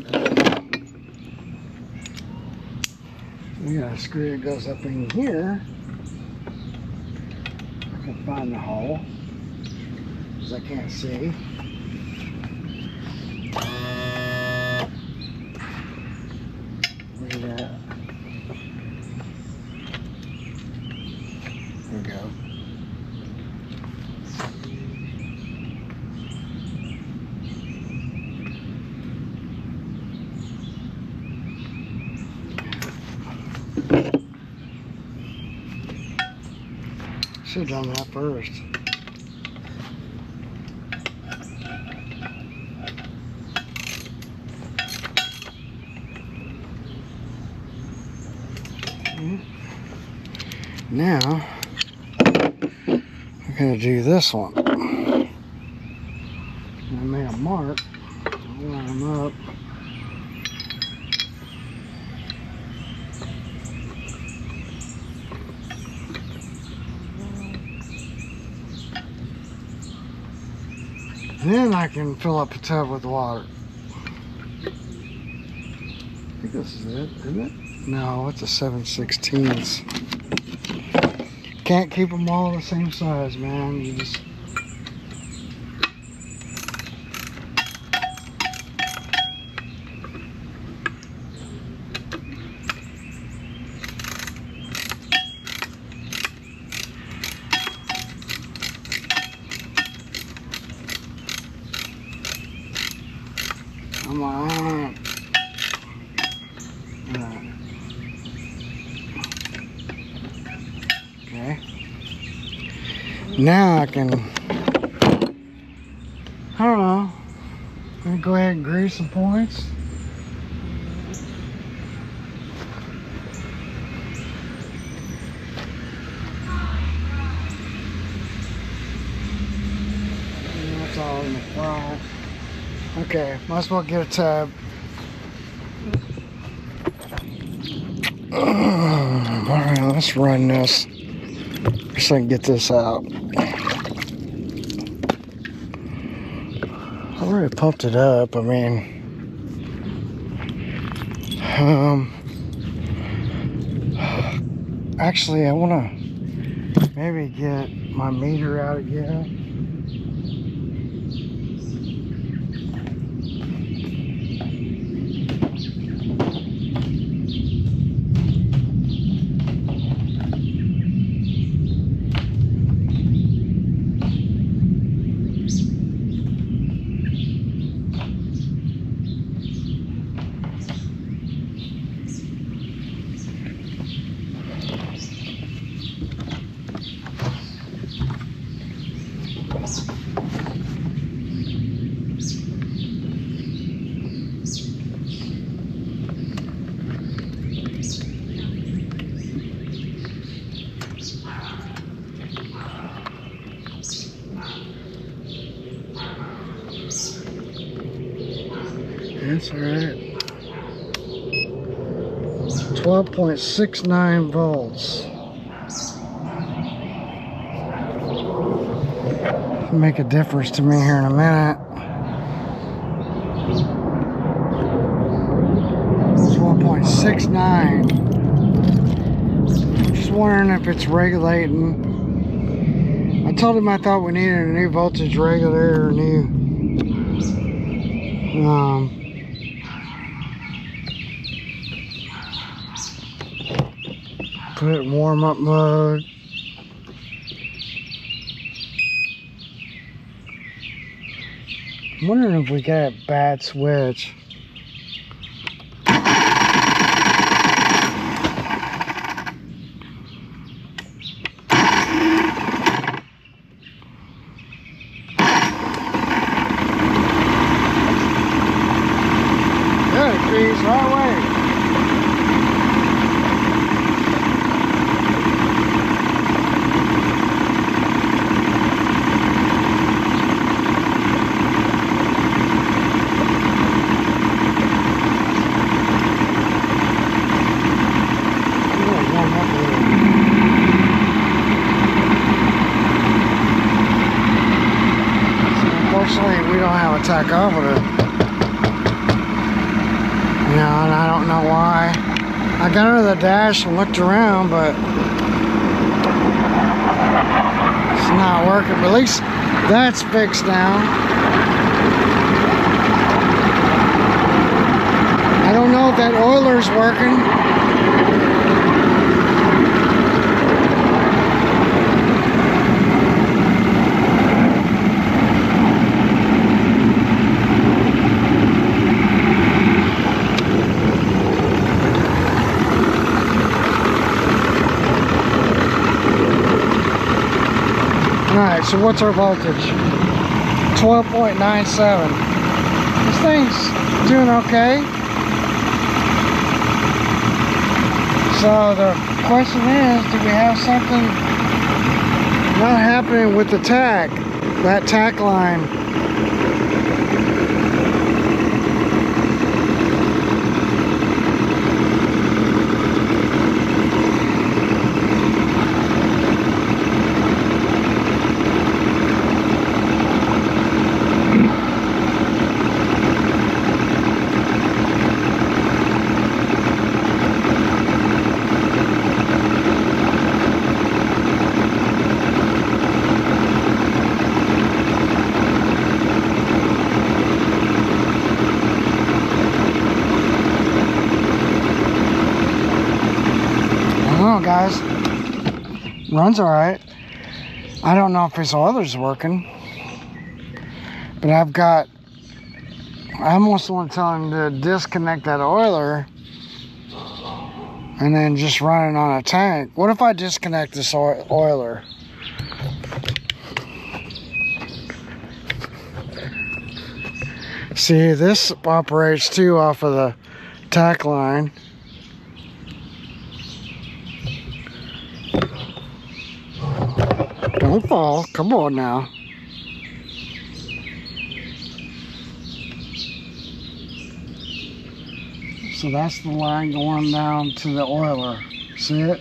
We got a screw that goes up in here. I can find the hole, because I can't see. Look at that. There we go. Should have done that first. Now, I'm going to do this one. I made a mark. I'll line them up. Then I can fill up a tub with water. I think this is it, isn't it? No, it's a 7/16. Can't keep them all the same size, man. You just... Come on. Okay. Now I can, I don't know, I'm gonna go ahead and grease some points. And that's all in the front. Okay, might as well get a tub. Alright, let's run this so I can get this out. I already pumped it up. I mean, actually I want to maybe get my meter out again. That's alright. 12.69 volts. make a difference to me here in a minute. It's 1.69. Just wondering if it's regulating. I told him I thought we needed a new voltage regulator, or new put it in warm up mode. I'm wondering if we got a bad switch. Right away. So unfortunately, we don't have a tachometer. You know, and I don't know why. I got under the dash and looked around, but it's not working. But at least that's fixed now. I don't know if that oiler's working. Alright, so what's our voltage? 12.97. This thing's doing okay. So the question is, do we have something not happening with the tack? That tack line. Guys, runs all right. I don't know if his oiler's working, but I almost want to tell him to disconnect that oiler and then just run it on a tank. What if I disconnect this oiler? See, this operates too off of the tack line. Don't fall. Come on now. So that's the line going down to the oiler. See it?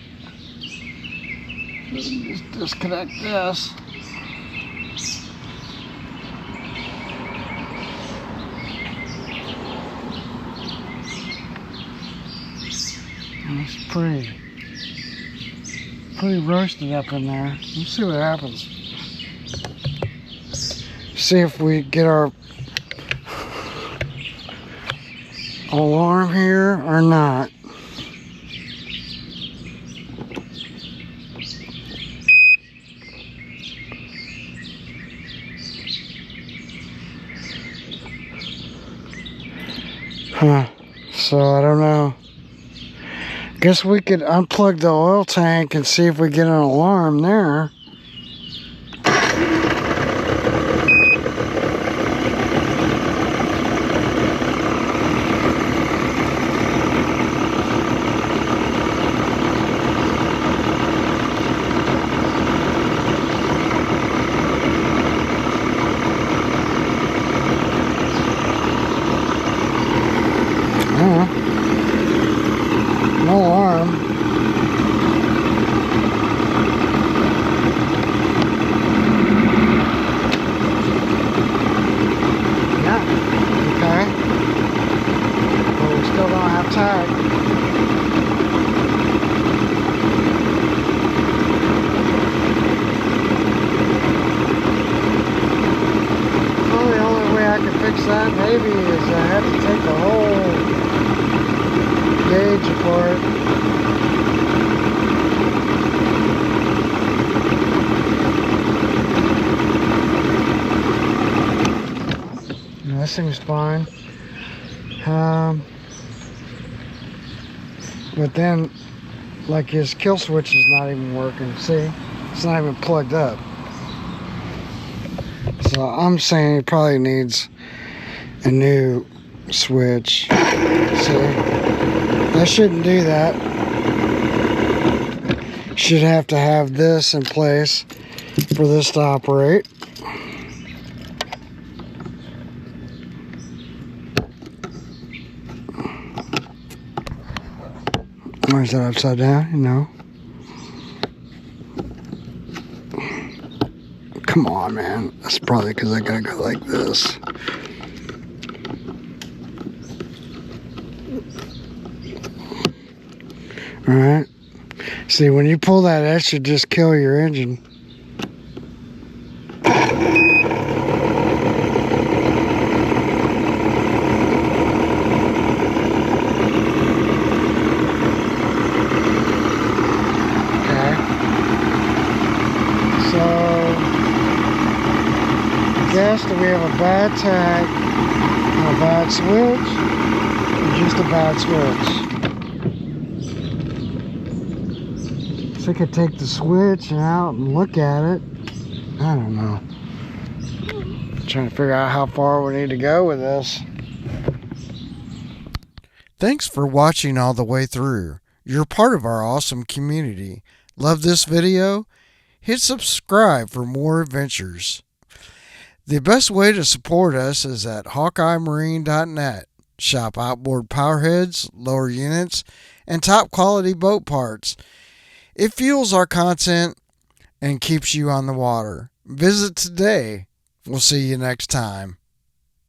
Just disconnect this. It's pretty roasted up in there. Let's see what happens. See if we get our alarm here or not. So I don't know. Guess we could unplug the oil tank and see if we get an alarm there. No alarm. heavy is I had to take the whole gauge apart. This thing's fine. But then, like, his kill switch is not even working. See? It's not even plugged up. So I'm saying he probably needs a new switch. See? That shouldn't do that. Should have to have this in place for this to operate. Or is that upside down? You know. Come on, man. That's probably because I gotta go like this. Alright. See, when you pull that should just kill your engine. Do we have a bad tag, a bad switch, or just a bad switch? So I could take the switch out and look at it. I don't know. I'm trying to figure out how far we need to go with this. Thanks for watching all the way through. You're part of our awesome community. Love this video? Hit subscribe for more adventures. The best way to support us is at hawkeyemarine.net. Shop outboard powerheads, lower units, and top quality boat parts. It fuels our content and keeps you on the water. Visit today. We'll see you next time.